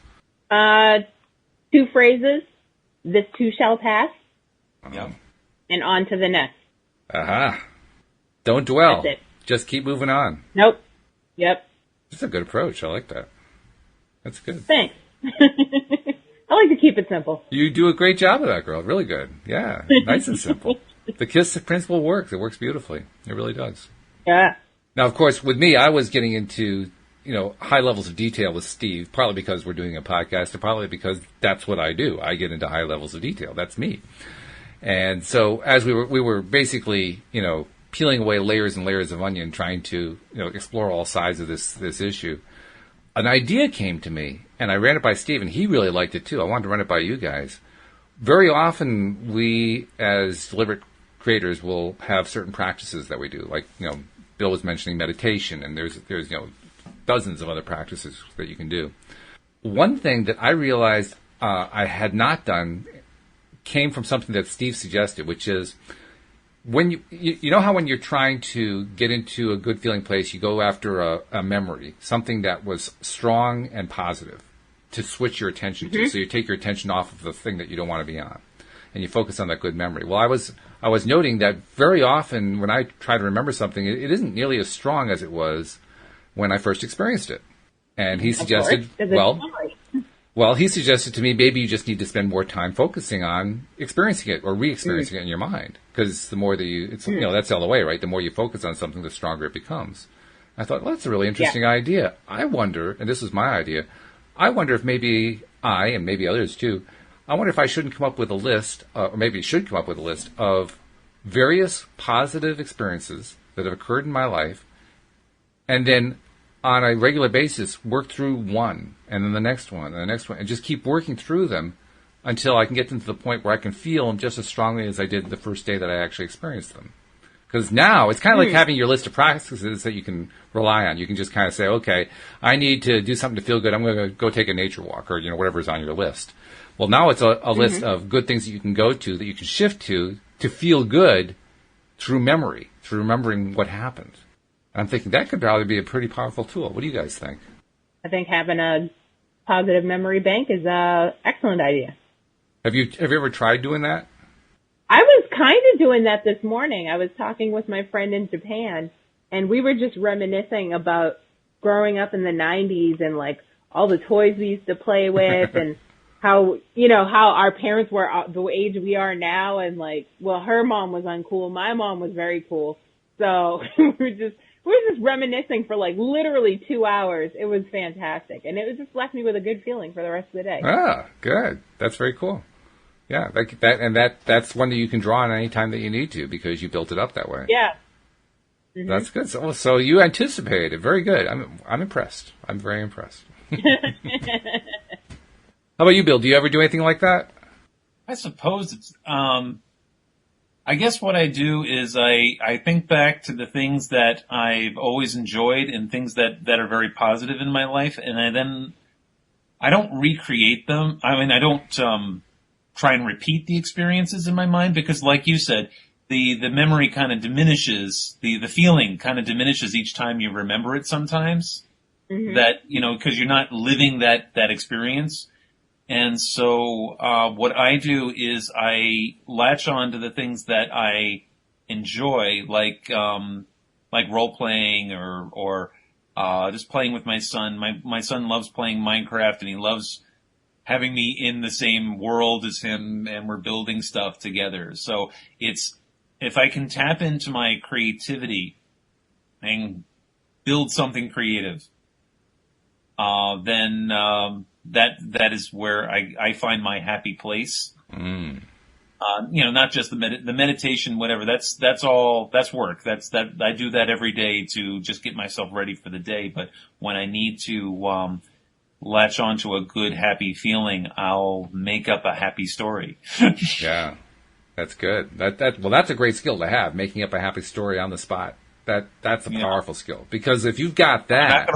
2 phrases. This too shall pass. Yep. And on to the next. Aha. Don't dwell. That's it. Just keep moving on. Nope. Yep. That's a good approach. I like that. That's good. Thanks. I like to keep it simple. You do a great job of that, girl. Really good. Yeah. Nice and simple. The KISS principle works. It works beautifully. It really does. Yeah. Now, of course, with me, I was getting into, high levels of detail with Steve, partly because we're doing a podcast, and partly because that's what I do. I get into high levels of detail. That's me. And so as we were basically, peeling away layers and layers of onion, trying to, explore all sides of this issue, an idea came to me, and I ran it by Steve, and he really liked it too. I wanted to run it by you guys. very often we, as deliberate creators, will have certain practices that we do. Like, Bill was mentioning meditation, and there's dozens of other practices that you can do. One thing that I realized I had not done came from something that Steve suggested, which is when you know how when you're trying to get into a good feeling place, you go after a memory, something that was strong and positive to switch your attention to. So you take your attention off of the thing that you don't want to be on, and you focus on that good memory. Well, I was noting that very often when I try to remember something, it isn't nearly as strong as it was when I first experienced it. And he suggested, he suggested to me, maybe you just need to spend more time focusing on experiencing it or re-experiencing it in your mind. Because the more that that's all the way, right? The more you focus on something, the stronger it becomes. I thought, well, that's a really interesting idea. I wonder, and this was my idea, I wonder if maybe I, and maybe others too, I wonder if I shouldn't come up with a list, or maybe should come up with a list of various positive experiences that have occurred in my life, and then on a regular basis work through one, and then the next one, and the next one, and just keep working through them until I can get them to the point where I can feel them just as strongly as I did the first day that I actually experienced them. Because now it's kind of like having your list of practices that you can rely on. You can just kind of say, okay, I need to do something to feel good. I'm going to go take a nature walk, or whatever's on your list. Well, now it's a list of good things that you can go to, that you can shift to feel good through memory, through remembering what happened. I'm thinking that could probably be a pretty powerful tool. What do you guys think? I think having a positive memory bank is an excellent idea. Have you ever tried doing that? I was kind of doing that this morning. I was talking with my friend in Japan, and we were just reminiscing about growing up in the 90s and like all the toys we used to play with and how our parents were the age we are now. And like, well, her mom was uncool. My mom was very cool. So we were just reminiscing for like literally 2 hours. It was fantastic. And it just left me with a good feeling for the rest of the day. Ah, good. That's very cool. Yeah, that's one that you can draw on any time that you need to because you built it up that way. Yeah. Mm-hmm. That's good. So you anticipated it. Very good. I'm impressed. I'm very impressed. How about you, Bill? Do you ever do anything like that? I suppose it's, I guess what I do is I think back to the things that I've always enjoyed and things that are very positive in my life, and I don't recreate them. I mean, I don't try and repeat the experiences in my mind because, like you said, the memory kind of diminishes, the feeling kind of diminishes each time you remember it sometimes. Mm-hmm. That, because you're not living that experience. And so, what I do is I latch on to the things that I enjoy, like role playing or just playing with my son. My son loves playing Minecraft and he loves having me in the same world as him and we're building stuff together. So if I can tap into my creativity and build something creative, then, that is where I find my happy place. Mm. Not just the meditation, whatever. That's work. I do that every day to just get myself ready for the day. But when I need to, latch onto a good, happy feeling, I'll make up a happy story. Yeah. That's good. That's a great skill to have, making up a happy story on the spot. That's a powerful skill. Because if you've got that,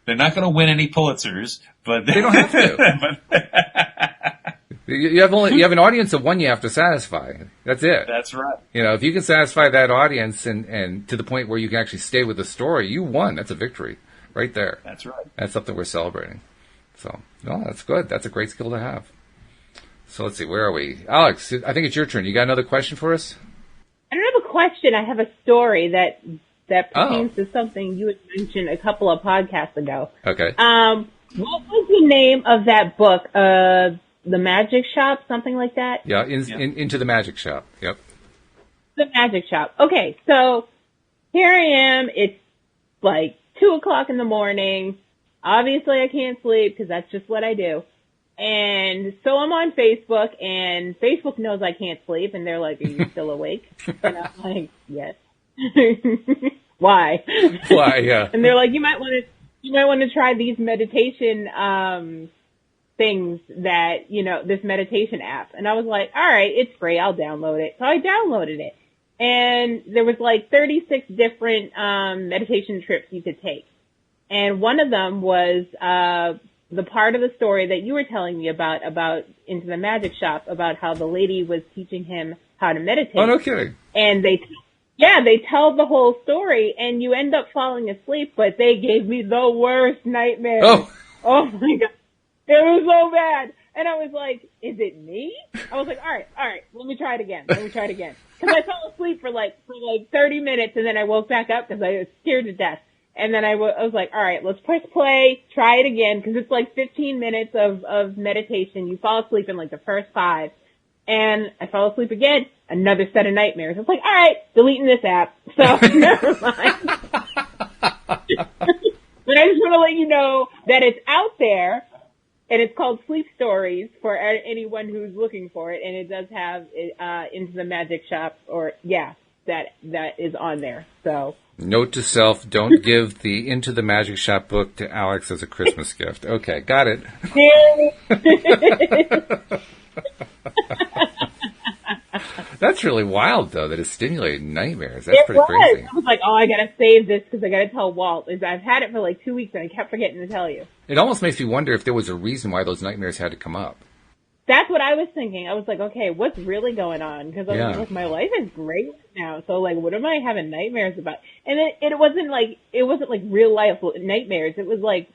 they're not going to win any Pulitzers, but they don't have to. You have an audience of one you have to satisfy. That's it. That's right. If you can satisfy that audience and to the point where you can actually stay with the story, you won. That's a victory right there. That's right. That's something we're celebrating. So, no, that's good. That's a great skill to have. So let's see, where are we? Alex, I think it's your turn. You got another question for us? I don't have a question. I have a story that pertains to something you had mentioned a couple of podcasts ago. Okay. What was the name of that book? The Magic Shop, something like that? Yeah, Into the Magic Shop. Yep. The Magic Shop. Okay, so here I am. It's like 2:00 in the morning. Obviously, I can't sleep because that's just what I do. And so I'm on Facebook, and Facebook knows I can't sleep, and they're like, "Are you still awake?" And I'm like, "Yes." Why? Why? Yeah. And they're like, "You might want to try these meditation things that, this meditation app. And I was like, all right, it's free. I'll download it. So I downloaded it. And there was like 36 different, meditation trips you could take. And one of them was, the part of the story that you were telling me about Into the Magic Shop, about how the lady was teaching him how to meditate. Oh, no kidding. And they tell the whole story, and you end up falling asleep, but they gave me the worst nightmare. Oh my God. It was so bad. And I was like, is it me? I was like, all right, let me try it again. Cause I fell asleep for like 30 minutes, and then I woke back up because I was scared to death. And then I was like, all right, let's press play, try it again, because it's like 15 minutes of meditation. You fall asleep in like the first 5. And I fell asleep again, another set of nightmares. I was like, all right, deleting this app. So, never mind. But I just want to let you know that it's out there, and it's called Sleep Stories for anyone who's looking for it. And it does have Into the Magic Shop, that is on there. So. Note to self, don't give the Into the Magic Shop book to Alyx as a Christmas gift. Okay, got it. That's really wild, though, that it stimulated nightmares. That's pretty crazy. I was like, I gotta save this because I gotta tell Walt. I've had it for like 2 weeks and I kept forgetting to tell you. It almost makes me wonder if there was a reason why those nightmares had to come up. That's what I was thinking. I was like, okay, what's really going on? Because I was like, my life is great now. So like, what am I having nightmares about? And it wasn't like real life nightmares. It was like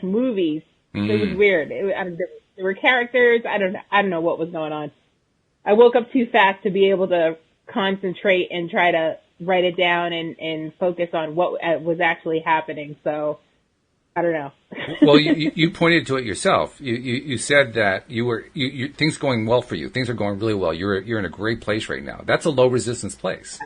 movies. Mm. It was weird. There were characters. I don't know what was going on. I woke up too fast to be able to concentrate and try to write it down and focus on what was actually happening. So I don't know. Well, you pointed to it yourself. You said that you things going well for you. Things are going really well. You're in a great place right now. That's a low resistance place.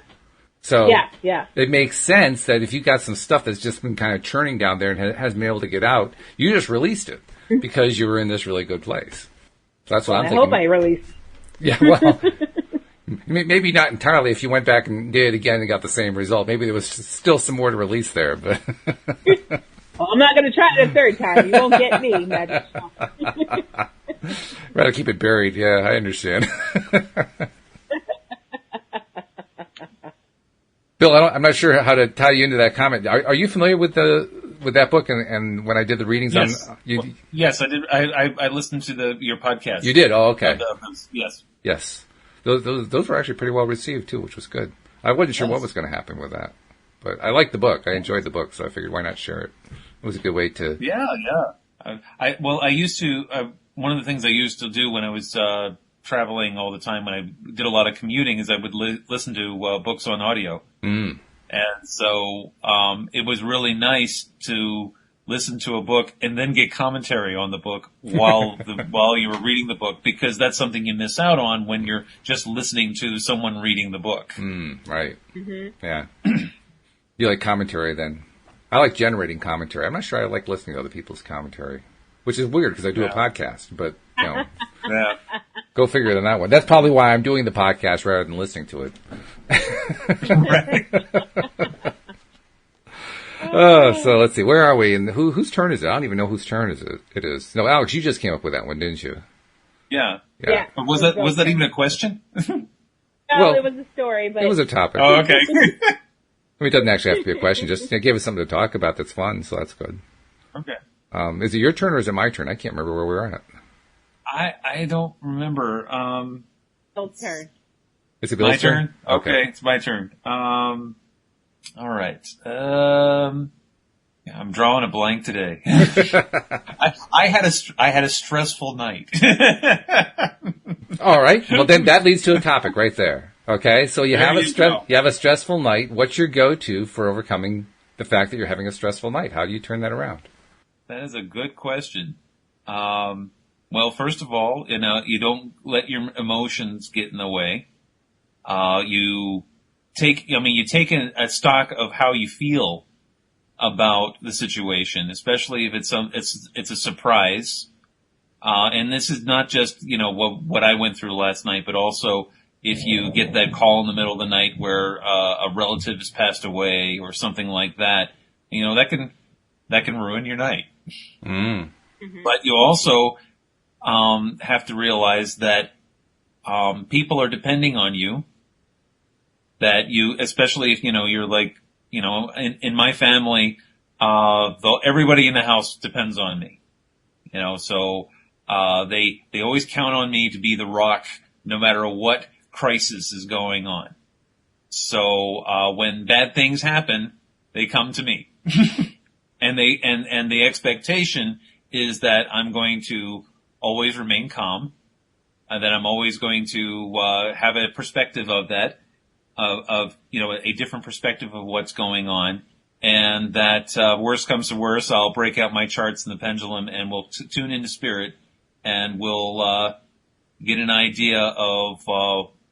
So yeah. It makes sense that if you got some stuff that's just been kind of churning down there and hasn't been able to get out, you just released it because you were in this really good place. So that's what I'm thinking. I hope I released. Yeah, well, maybe not entirely if you went back and did it again and got the same result. Maybe there was still some more to release there, but... Well, I'm not going to try it a third time. You won't get me, Magic Shop. Rather keep it buried. Yeah, I understand. Bill, I'm not sure how to tie you into that comment. Are you familiar with that book and when I did the readings? Yes. On yes, I did. I listened to your podcast. You did? Oh, okay. Yes. Yes. Those were actually pretty well received too, which was good. I wasn't sure what was going to happen with that, but I liked the book. I enjoyed the book, so I figured why not share it. It was a good way to. Yeah. I used to. One of the things I used to do when I was traveling all the time, when I did a lot of commuting, is I would listen to books on audio. Mm. And so it was really nice to listen to a book and then get commentary on the book while you were reading the book, because that's something you miss out on when you're just listening to someone reading the book. Right. Mm-hmm. Yeah. You like commentary then? I like generating commentary. I'm not sure I like listening to other people's commentary, which is weird because I do a podcast, but Yeah. Go figure on that one. That's probably why I'm doing the podcast rather than listening to it. So let's see. Where are we? And whose turn is it? I don't even know whose turn it is. No, Alyx, you just came up with that one, didn't you? Yeah. Yeah. Was that even a question? No, Well, it was a story, but it was a topic. Oh, okay. I mean, it doesn't actually have to be a question. Just give us something to talk about that's fun, so that's good. Okay. Is it your turn or is it my turn? I can't remember where we're at. I don't remember. Bill's turn. Is it Bill's my turn? Okay, it's my turn. All right. I'm drawing a blank today. I had a stressful night. All right. Well, then that leads to a topic right there. Okay. So you have a stressful night. What's your go-to for overcoming the fact that you're having a stressful night? How do you turn that around? That is a good question. Well, first of all, you don't let your emotions get in the way. You take a stock of how you feel about the situation, especially if it's a surprise. And this is not just, what I went through last night, but also if you get that call in the middle of the night where, a relative has passed away or something like that, that can ruin your night. Mm. But you also have to realize that people are depending on you. That you, especially if you're like, in my family, though everybody in the house depends on me. So they always count on me to be the rock, no matter what crisis is going on. So when bad things happen, they come to me, and the expectation is that I'm going to always remain calm, that I'm always going to have a perspective of that, a different perspective of what's going on, and that worst comes to worst, I'll break out my charts and the pendulum, and we'll tune into spirit, and we'll get an idea of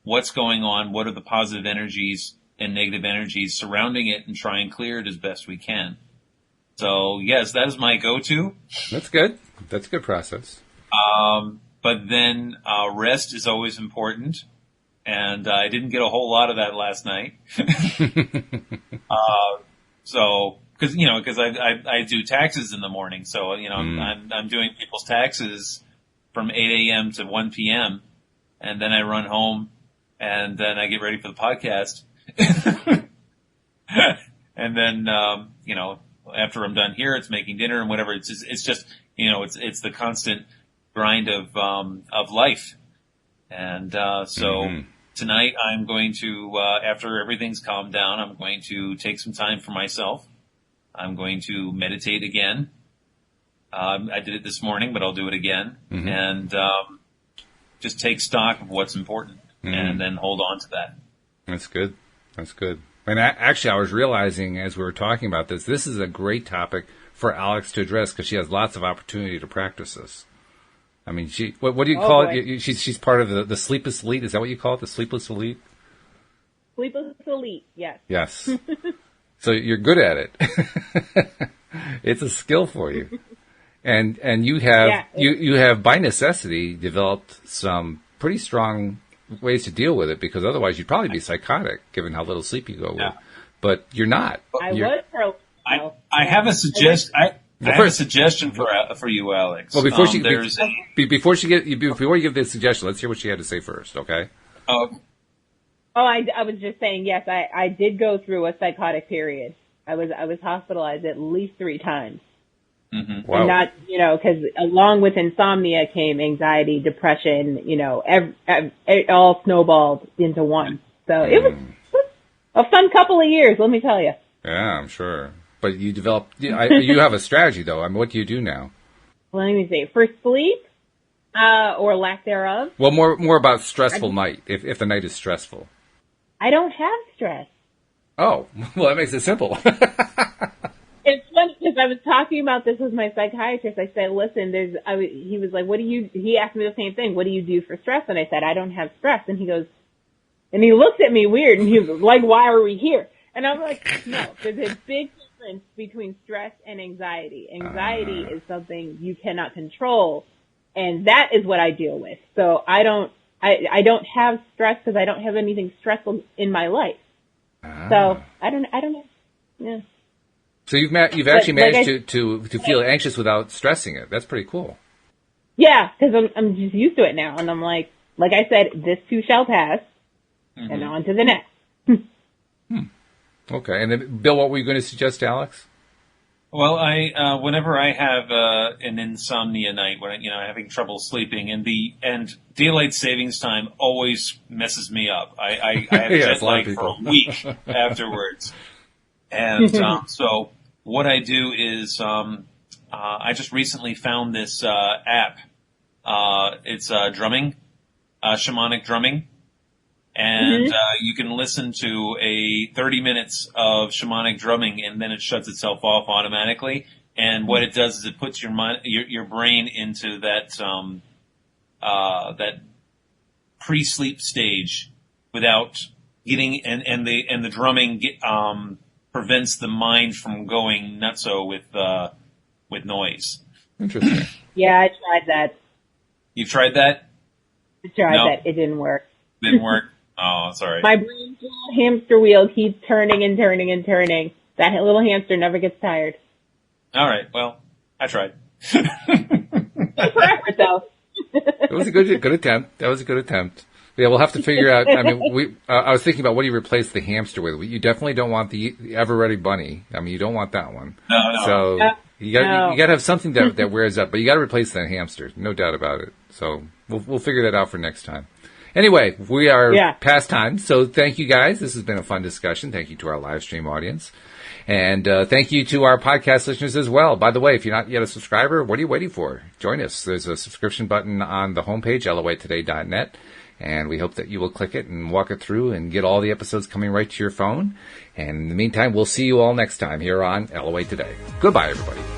what's going on, what are the positive energies and negative energies surrounding it, and try and clear it as best we can. So, yes, that is my go-to. That's good. That's a good process. But then rest is always important, and I didn't get a whole lot of that last night. So, because I do taxes in the morning, so I'm doing people's taxes from 8 a.m. to 1 p.m. and then I run home, and then I get ready for the podcast, and then after I'm done here, it's making dinner and whatever. It's just it's the constant grind of life, and so. Tonight, I'm going to, after everything's calmed down, I'm going to take some time for myself. I'm going to meditate again. I did it this morning, but I'll do it again. And just take stock of what's important and then hold on to that. That's good. That's good. And actually, I was realizing as we were talking about this is a great topic for Alyx to address because she has lots of opportunity to practice this. I mean, what do you call it? She's part of the Sleepless Elite. Is that what you call it? The Sleepless Elite? Sleepless Elite, yes. Yes. So you're good at it. It's a skill for you. And you have, you have by necessity developed some pretty strong ways to deal with it because otherwise you'd probably be psychotic given how little sleep you go with. But you're not. I have a suggestion. I have a suggestion for you, Alyx. Well, before you give this suggestion, let's hear what she had to say first, okay? I was just saying, yes, I did go through a psychotic period. I was hospitalized at least 3 times. Mm-hmm. Wow. And not, because along with insomnia came anxiety, depression, it all snowballed into one. So it was a fun couple of years, let me tell you. Yeah, I'm sure. But you developed, you have a strategy though. I mean, what do you do now? Let me see. For sleep, or lack thereof. Well, more about stressful night, if the night is stressful. I don't have stress. Oh, well, that makes it simple. It's funny because I was talking about this with my psychiatrist. I said, listen, he was like, he asked me the same thing. What do you do for stress? And I said, I don't have stress. And he goes, and he looks at me weird and he was like, why are we here? And I'm like, no, there's a big difference between stress and anxiety. Anxiety is something you cannot control. And that is what I deal with. So I don't have stress because I don't have anything stressful in my life. So I don't know. Yeah. So you've actually managed to feel anxious without stressing it. That's pretty cool. Yeah, because I'm just used to it now, and I'm like I said, this too shall pass, and on to the next. Okay, and then Bill, what were you going to suggest, Alyx? Well, I whenever I have an insomnia night, when I'm having trouble sleeping, and daylight savings time always messes me up. I have jet lag for a week afterwards. And so what I do is I just recently found this app. It's drumming, shamanic drumming. And you can listen to 30 minutes of shamanic drumming, and then it shuts itself off automatically. And what it does is it puts your brain into that that pre-sleep stage without getting and the drumming prevents the mind from going nutso with noise. Interesting. Yeah, I tried that. You tried that? I tried that. It didn't work. Didn't work? Oh, sorry. My brain's little hamster wheel keeps turning and turning and turning. That little hamster never gets tired. All right. Well, I tried. Forever, though. It was a good attempt. That was a good attempt. Yeah, we'll have to figure out. I mean, I was thinking about what do you replace the hamster with. You definitely don't want the Ever Ready Bunny. I mean, you don't want that one. No. So you got to have something that wears up, but you got to replace that hamster, no doubt about it. So we'll figure that out for next time. Anyway, we are past time, so thank you guys. This has been a fun discussion. Thank you to our live stream audience. And thank you to our podcast listeners as well. By the way, if you're not yet a subscriber, what are you waiting for? Join us. There's a subscription button on the homepage, loatoday.net. And we hope that you will click it and walk it through and get all the episodes coming right to your phone. And in the meantime, we'll see you all next time here on LOA Today. Goodbye, everybody.